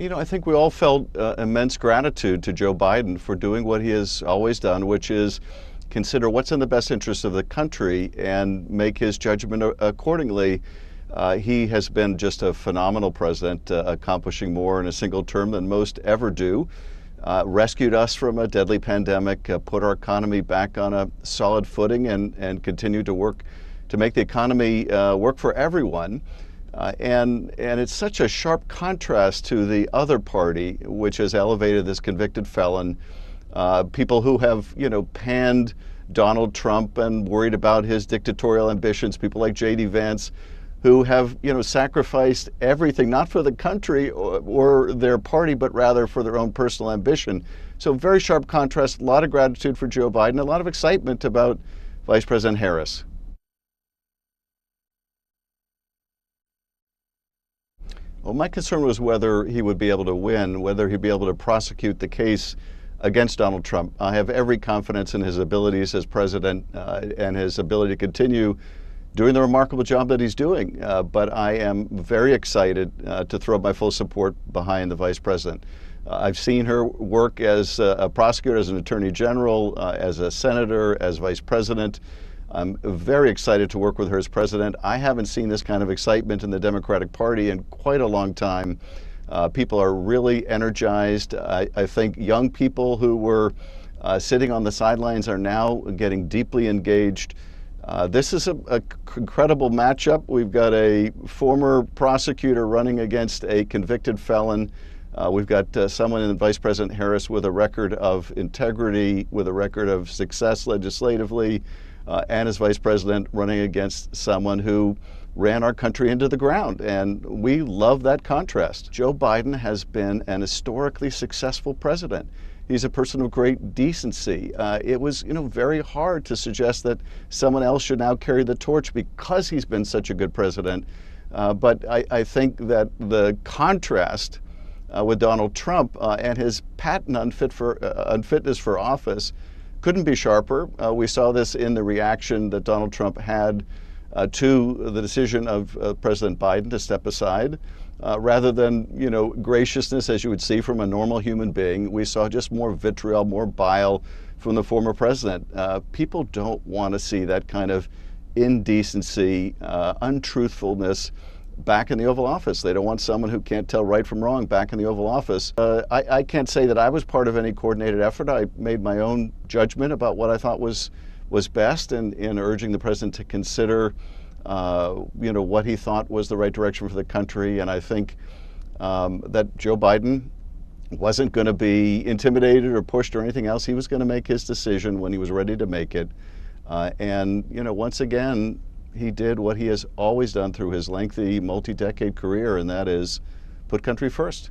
I think we all felt immense gratitude to Joe Biden for doing what he has always done, which is consider what's in the best interest of the country and make his judgment accordingly. He has been just a phenomenal president, accomplishing more in a single term than most ever do. Rescued us from a deadly pandemic, put our economy back on a solid footing, and continue to work to make the economy work for everyone. And it's such a sharp contrast to the other party, which has elevated this convicted felon. People who have, panned Donald Trump and worried about his dictatorial ambitions. People like J.D. Vance, who have, sacrificed everything, not for the country or their party, but rather for their own personal ambition. So very sharp contrast. A lot of gratitude for Joe Biden. A lot of excitement about Vice President Harris. Well, my concern was whether he would be able to win, whether he'd be able to prosecute the case against Donald Trump. I have every confidence in his abilities as president and his ability to continue doing the remarkable job that he's doing. But I am very excited to throw my full support behind the vice president. I've seen her work as a prosecutor, as an attorney general, as a senator, as vice president. I'm very excited to work with her as president. I haven't seen this kind of excitement in the Democratic Party in quite a long time. People are really energized. I think young people who were sitting on the sidelines are now getting deeply engaged. This is an incredible matchup. We've got a former prosecutor running against a convicted felon. We've got someone in Vice President Harris with a record of integrity, with a record of success legislatively, and as vice president running against someone who ran our country into the ground. And we love that contrast. Joe Biden has been an historically successful president. He's a person of great decency. It was, very hard to suggest that someone else should now carry the torch because he's been such a good president. But I think that the contrast with Donald Trump and his patent unfitness for office couldn't be sharper. We saw this in the reaction that Donald Trump had to the decision of President Biden to step aside. Rather than, graciousness, as you would see from a normal human being, we saw just more vitriol, more bile from the former president. People don't want to see that kind of indecency, untruthfulness back in the Oval Office. They don't want someone who can't tell right from wrong back in the Oval Office. I can't say that I was part of any coordinated effort. I made my own judgment about what I thought was best in urging the president to consider what he thought was the right direction for the country. And I think that Joe Biden wasn't going to be intimidated or pushed or anything else. He was going to make his decision when he was ready to make it. And once again, he did what he has always done through his lengthy multi-decade career, and that is put country first.